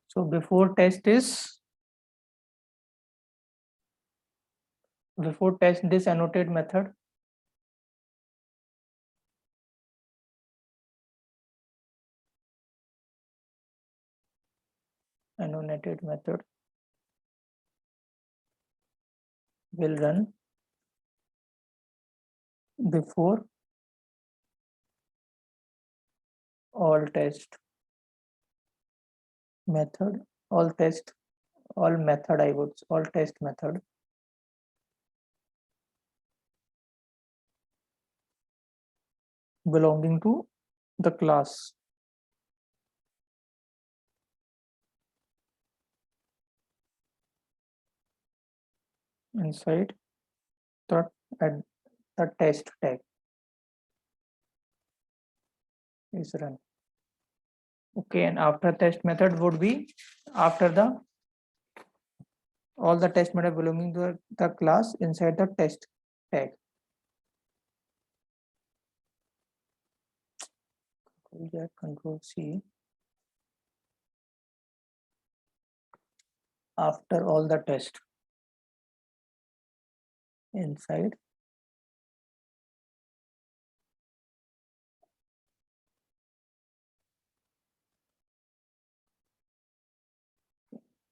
So before test this annotate method. Annotated method will run before all test method, all test method belonging to the class inside the test tag is run. Okay, and after test method would be after all the test method belonging to the class inside the test tag. Control C. After all the test inside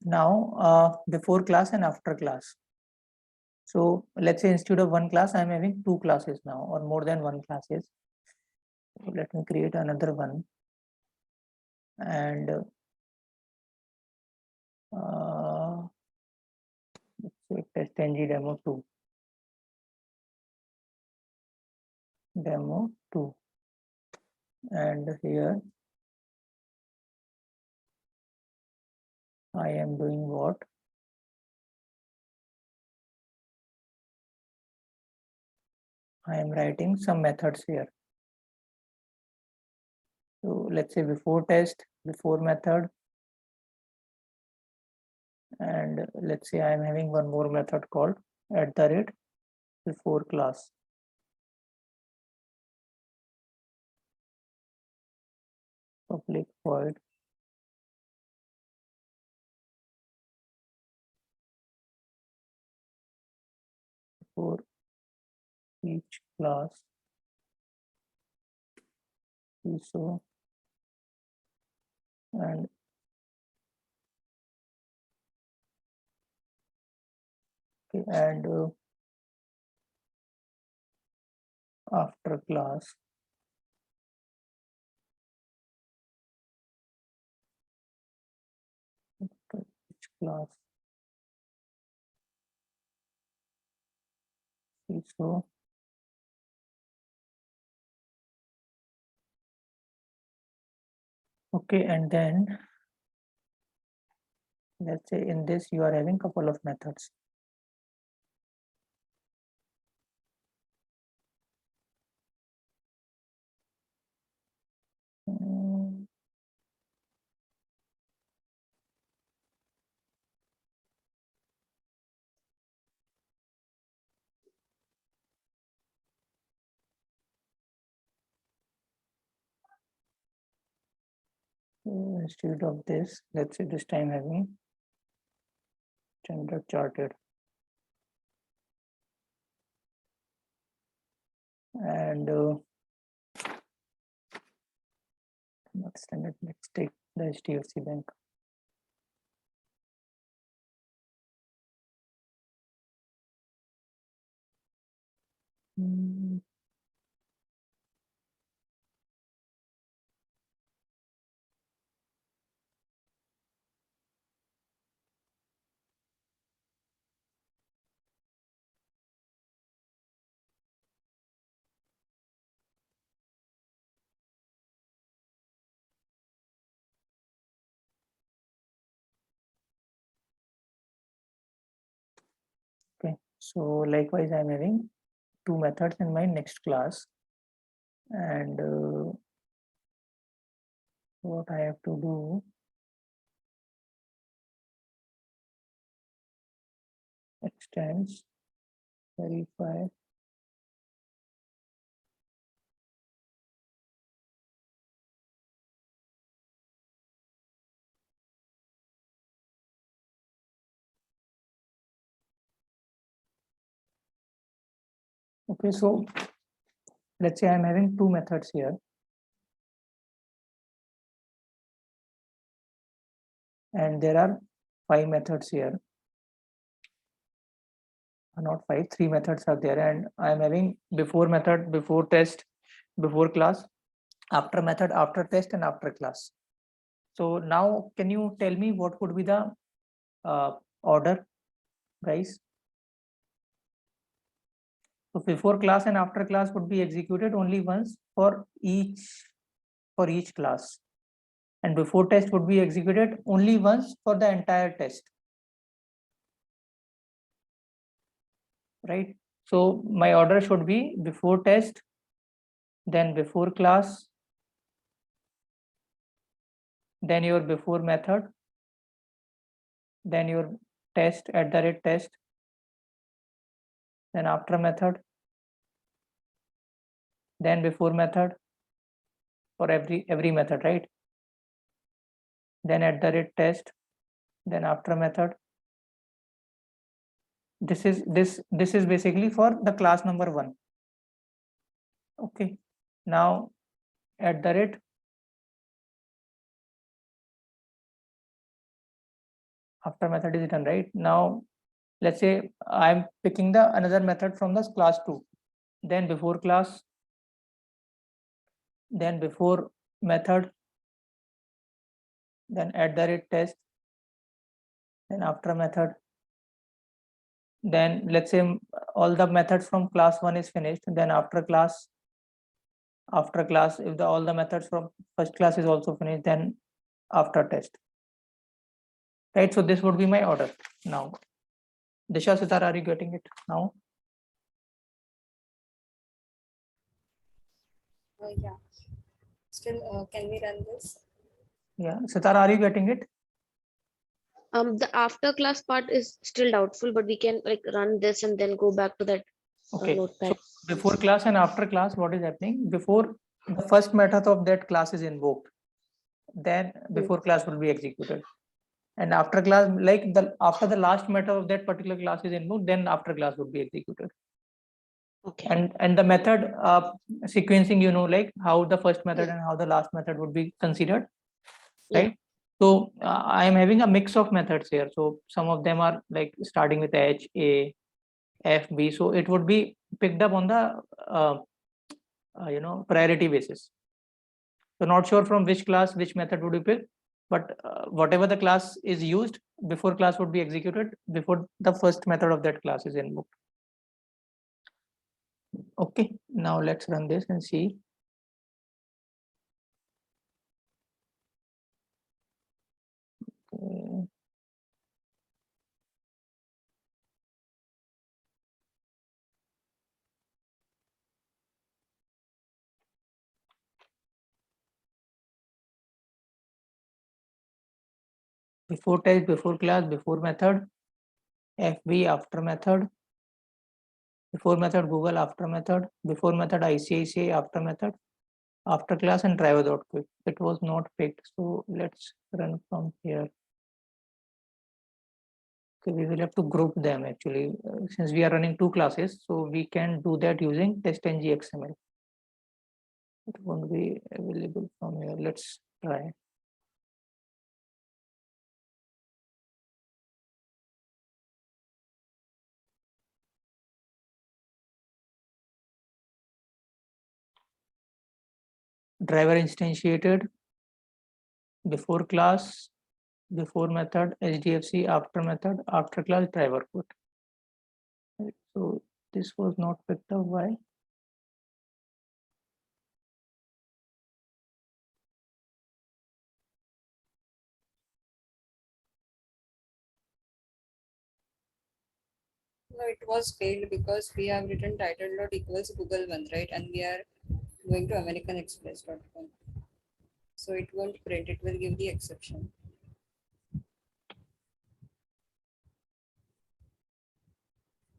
now before class and after class. So let's say instead of one class, I'm having two classes now, or more than one classes. So let me create another one, and let's say TestNG demo 2, and here I am doing what? I am writing some methods here. So let's say before method, and let's say I am having one more method called @before class. Public void for each class. So and okay, and after class each class. So okay, and then let's say in this you are having couple of methods. Instead of this, let's say this time having standard charted, and not standard, let's take the HDFC Bank. Okay, so likewise I'm having two methods in my next class, and what I have to do, extends verify Okay, so let's say I'm having two methods here. And there are 5 methods here. Not 5, 3 methods are there, and I'm having before method, before test, before class, after method, after test, and after class. So now can you tell me what would be the order, guys? So before class and after class would be executed only once for each class, and before test would be executed only once for the entire test, right? So my order should be before test, then before class, then your before method, then your test @test, then after method, then before method for every method, right? Then @test, then after method. This is basically for the class number 1. Okay, now after method is done, right? Now let's say I'm picking the another method from the class 2, then before class, then before method, then @test, then after method. Then let's say all the methods from class 1 is finished, then after class, if all the methods from first class is also finished, then after test, right? So this would be my order. Now Disha, Sitar, are you getting it now? Yeah. Still, can we run this? Yeah, Sitar, are you getting it? The after class part is still doubtful, but we can like run this and then go back to that Okay, notepad. so before class and after class, what is happening? Before the first method of that class is invoked, then before class will be executed, and after class, like after the last method of that particular class is invoked, then after class would be executed. Okay. And the method sequencing, you know, like how the first method and how the last method would be considered, right? So I am having a mix of methods here. So some of them are like starting with H, A, F, B. So it would be picked up on the priority basis. So not sure from which class which method would be picked, but whatever the class is used, before class would be executed before the first method of that class is invoked. Okay, now let's run this and see. Before test, before class, before method, FB after method, before method Google after method, before method ICICI after class, and driver.quick. It was not picked, so let's run from here. Okay, we will have to group them actually, since we are running 2 classes, so we can do that using TestNG XML. It won't be available from here. Let's try. Driver instantiated, before class, before method, HDFC after method, after class, driver put. Right, so this was not picked up. Why? No, it was failed because we have written title dot equals Google one, right? And we are going to AmericanExpress.com. So it won't print, it will give the exception.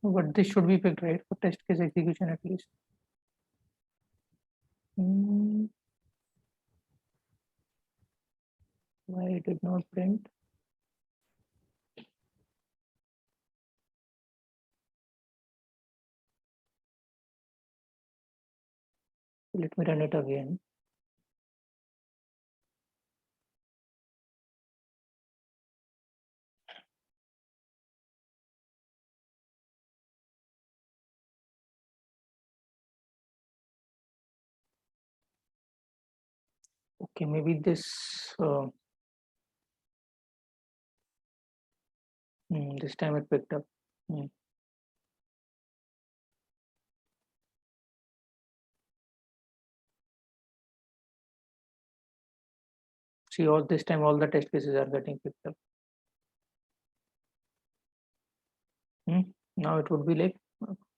But this should be picked, right, for test case execution at least. Why it did not print? So let me run it again. Okay, maybe this this time it picked up. See, all this time all the test cases are getting picked up. Now it would be like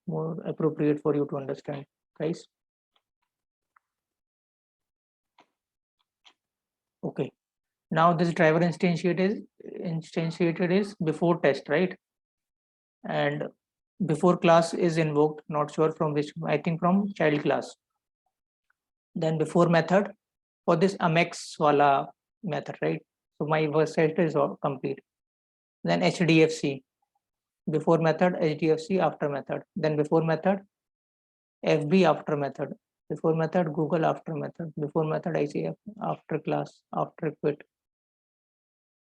more appropriate for you to understand, guys. Okay. Now this driver instantiated is before test, right? And before class is invoked, not sure from which, I think from child class. Then before method for this amex wala method, right? So my first set is all complete. Then HDFC before method, HDFC after method. Then before method, FB after method. Before method, Google after method. Before method, ICF after class, after quit.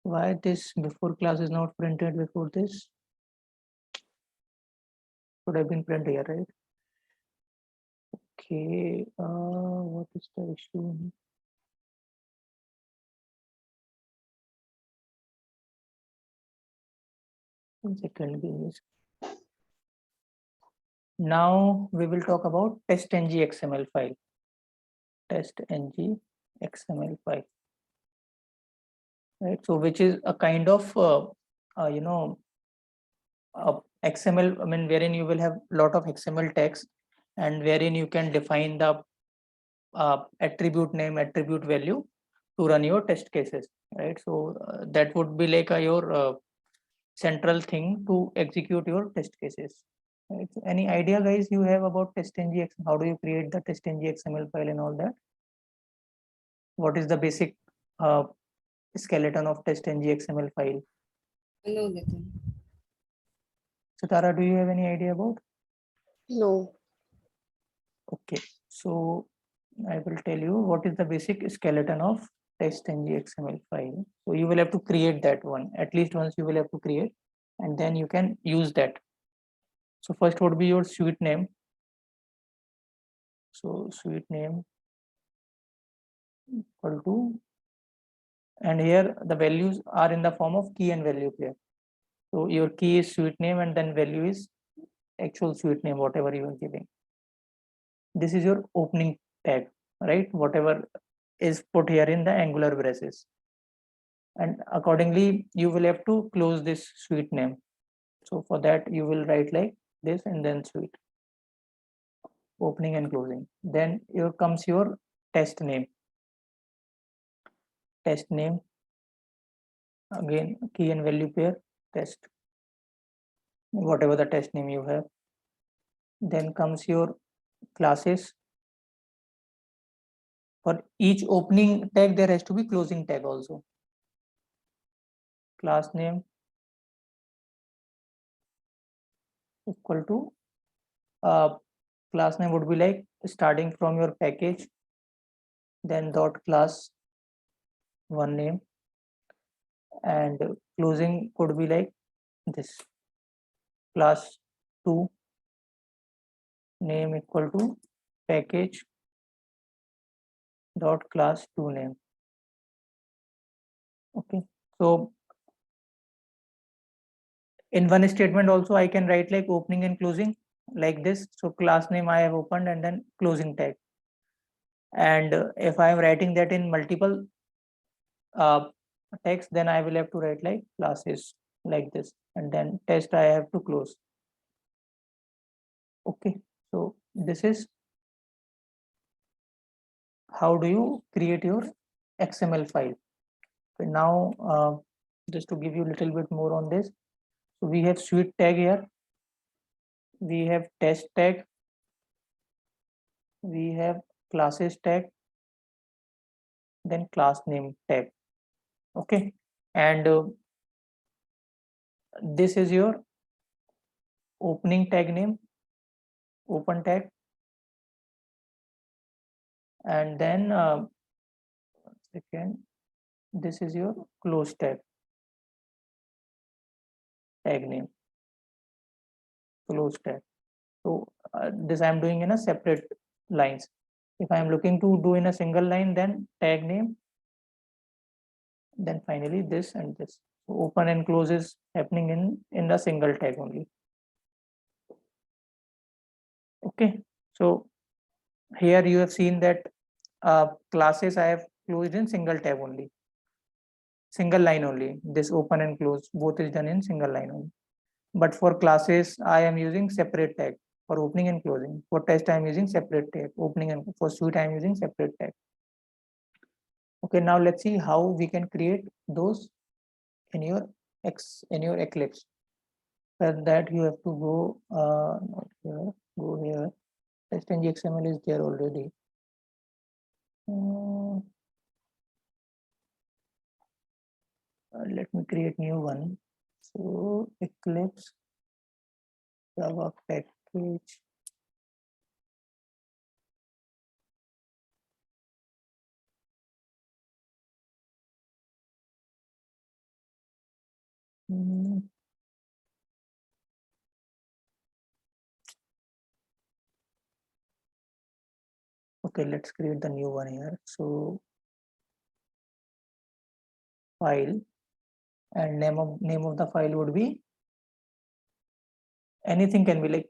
Why this before class is not printed before this? Should have been printed here, right? Okay, what is the issue? One second, please. Now we will talk about TestNG XML file. TestNG XML file, right? So which is a kind of XML, I mean, wherein you will have a lot of XML text and wherein you can define the attribute name, attribute value to run your test cases, right? So that would be like your central thing to execute your test cases. Right? So any idea, guys, you have about TestNG? How do you create the TestNG XML file and all that? What is the basic skeleton of TestNG XML file? No, Nitin. So Tara, do you have any idea about? No. Okay, so I will tell you what is the basic skeleton of TestNG XML file. So you will have to create that one, at least once you will have to create, and then you can use that. So first would be your suite name. So suite name equal to, and here the values are in the form of key and value pair. So your key is suite name and then value is actual suite name, whatever you are giving. This is your opening tag, right? Whatever is put here in the angular braces. And accordingly, you will have to close this suite name. So for that, you will write like this and then suite, opening and closing. Then here comes your test name. Test name, again, key and value pair, test, whatever the test name you have. Then comes your classes. For each opening tag, there has to be closing tag also. Class name equal to class name would be like starting from your package, then dot class one name, and closing could be like this, class 2 name equal to package dot class 2 name. Okay, so in one statement also I can write like opening and closing like this. So class name I have opened and then closing tag. And if I am writing that in multiple text, then I will have to write like classes like this, and then test I have to close. Okay, so this is how do you create your XML file. Okay, now just to give you a little bit more on this, so we have suite tag here, we have test tag, we have classes tag, then class name tag. Okay, and this is your opening tag name, open tag, and then second, this is your close tag name, close tag. So this I am doing in a separate lines. If I am looking to do in a single line, then tag name, then finally this and this. So open and close is happening in the single tag only. Okay, so here you have seen that classes I have closed in single tab only, single line only. This open and close both is done in single line only. But for classes, I am using separate tag for opening and closing. For test, I am using separate tag opening, and for suite, I am using separate tag. Okay, now let's see how we can create those in your Eclipse. For that, you have to go not here, go here. TestNG XML is there already. Let me create new one. So Eclipse Java package. Okay, let's create the new one here. So file, and name of the file would be anything, can be like,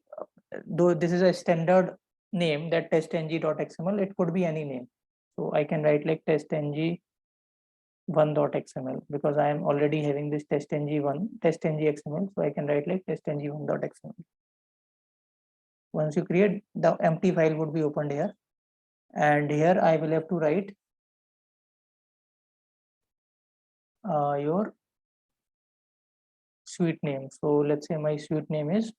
though this is a standard name, that testng.xml, it could be any name. So I can write like testng1.xml because I am already having this testng XML, so I can write like testng1.xml. Once you create, the empty file would be opened here, and here I will have to write your suite name. So let's say my suite name is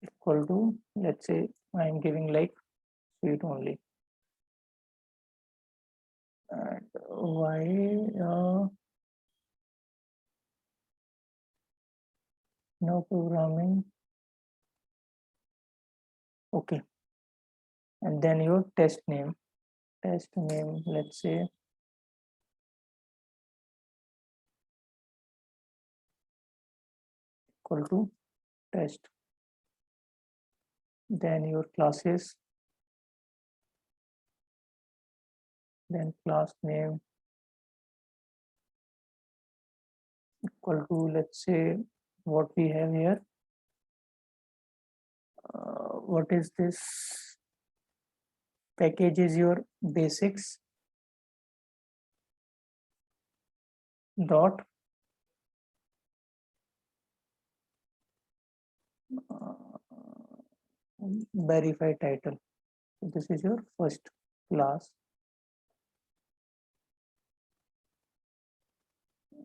equal to, let's say I am giving like suite only, and why no programming. Okay, and then your test name, let's say equal to test, then your classes, then class name equal to, let's say, what we have here, what is this package is your basics dot verify title. So this is your first class,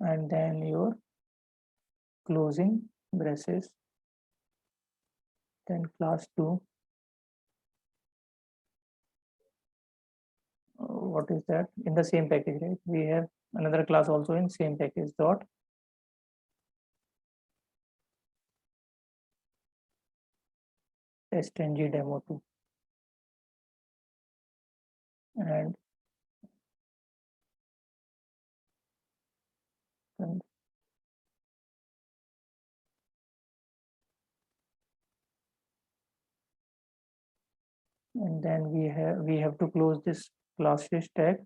and then your closing braces, then class 2, what is that, in the same package, right? We have another class also in same package dot TestNG demo2, and then we have to close this classes tag,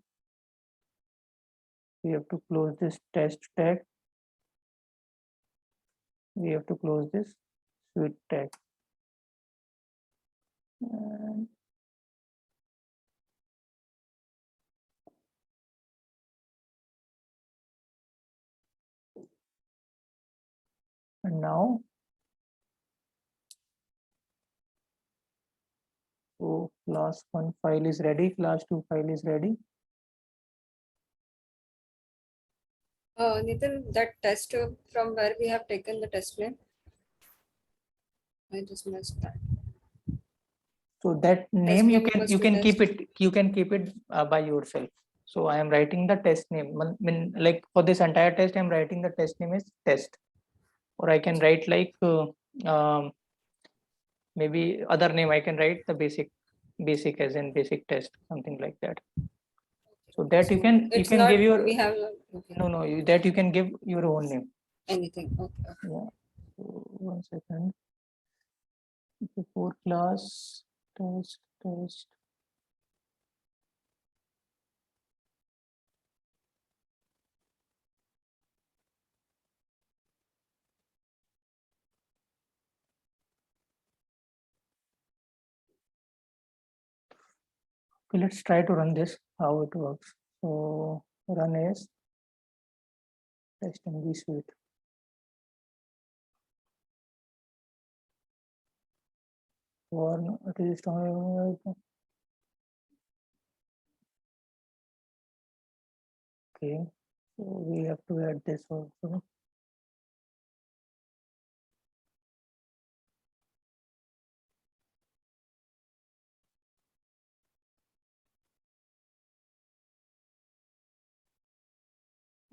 we have to close this test tag, we have to close this suite tag, and now so class 1 file is ready, class 2 file is ready. Nitin, that test from where we have taken the test name? I just missed that. So that name you can keep test. it by yourself. So I am writing the test name. Like for this entire test, I am writing the test name is test, or I can write like maybe other name I can write the basic as in basic test, something like that. So that you can it's give not, your we have okay, no that you can give your own name. anything. Okay. Yeah. So 1 second. Before class test. Okay, let's try to run this, how it works. So run as TestNG suite. For at least okay, so we have to add this also.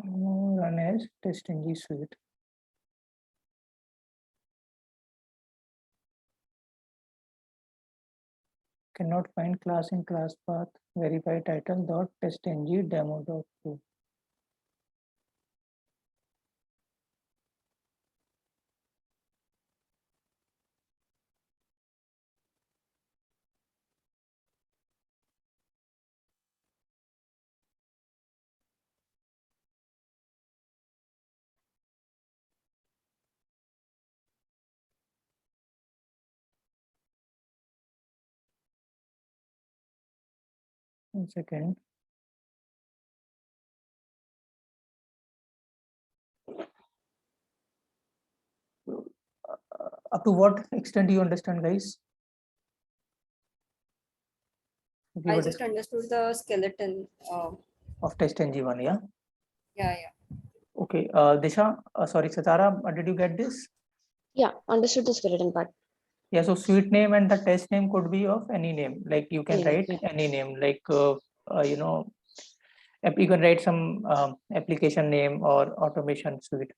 Run as TestNG suite. Cannot find class in class path. Verify title dot TestNG demo dot two. 1 second. Up to what extent do you understand, guys? I just understood the skeleton. Of TestNG one, yeah. Yeah. Okay, Disha, sorry, Satara, did you get this? Yeah, understood the skeleton part. Yeah, so suite name and the test name could be of any name. Like you can Any name, write yeah. any name, like you know, you can write some application name or automation suite.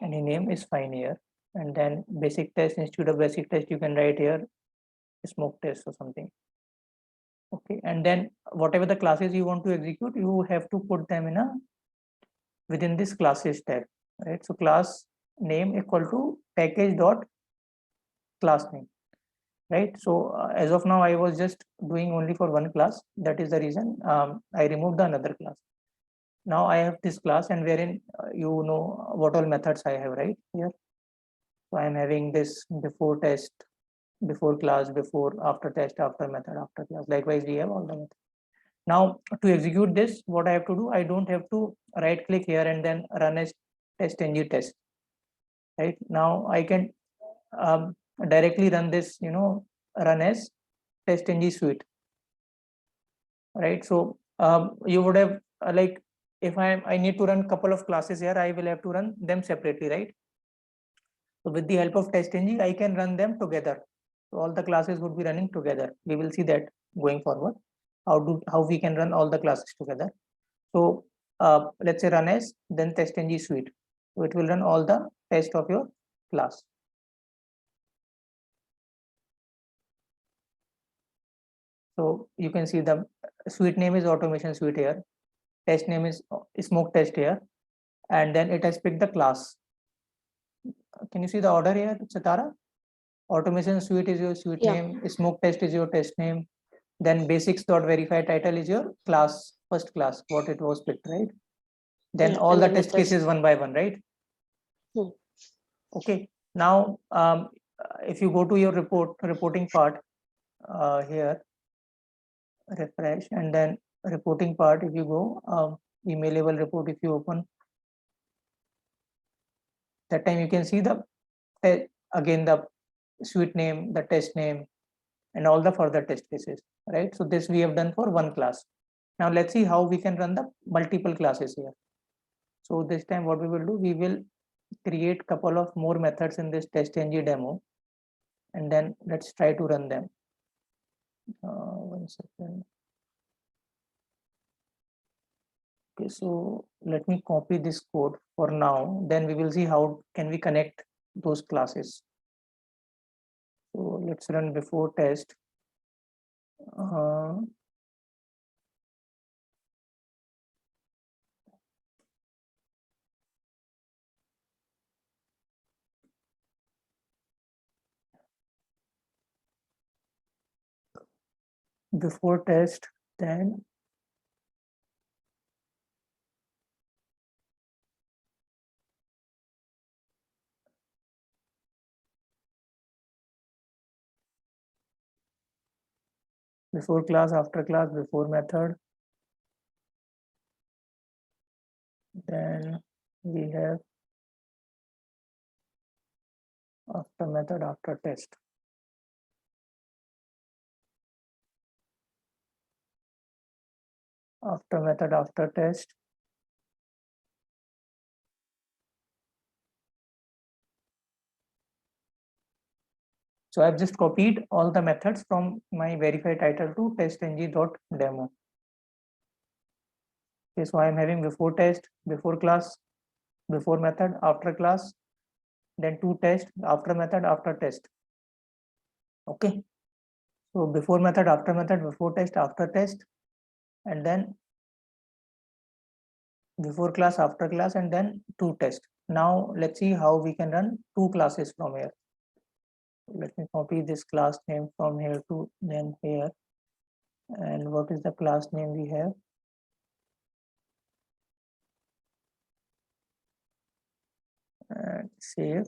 Any name is fine here. And then basic test, instead of basic test, you can write here smoke test or something. Okay, and then whatever the classes you want to execute, you have to put them in within this classes tag, right? So class name equal to package dot class name, right? So as of now, I was just doing only for one class. That is the reason I removed the another class. Now I have this class, and wherein you know what all methods I have, right here. So I am having this before test, before class, before, after test, after method, after class. Likewise, we have all the methods. Now to execute this, what I have to do, I don't have to right click here and then run as TestNG test. Right now I can directly run this, run as TestNG suite. Right, so you would have like if I need to run couple of classes here, I will have to run them separately, right? So with the help of TestNG, I can run them together. So all the classes would be running together. We will see that going forward, how we can run all the classes together. So let's say run as then TestNG suite. So it will run all the test of your class. So you can see the suite name is automation suite here. Test name is smoke test here. And then it has picked the class. Can you see the order here, Chitara? Automation suite is your suite name. Smoke test is your test name. Then basics.verify title is your class, first class, what it was picked, right? Then all the test cases one by one, right? Okay. Now, if you go to your reporting part here, refresh, and then reporting part, if you go email label report, if you open, that time you can see the again the suite name, the test name, and all the further test cases, right? So this we have done for one class. Now let's see how we can run the multiple classes here. So this time what we will do, we will create couple of more methods in this TestNG demo, and then let's try to run them. 1 second. Okay, so let me copy this code for now, then we will see how can we connect those classes. So let's run before test. Before test, then before class, after class, before method, then we have after method, after test. After method, after test. So I've just copied all the methods from my verify title to testng.demo. Okay, so I'm having before test, before class, before method, after class, then to test, after method, after test. Okay, so before method, after method, before test, after test, and then before class, after class, and then to test. Now let's see how we can run two classes from here. Let me copy this class name from here to then here. And what is the class name we have? And save.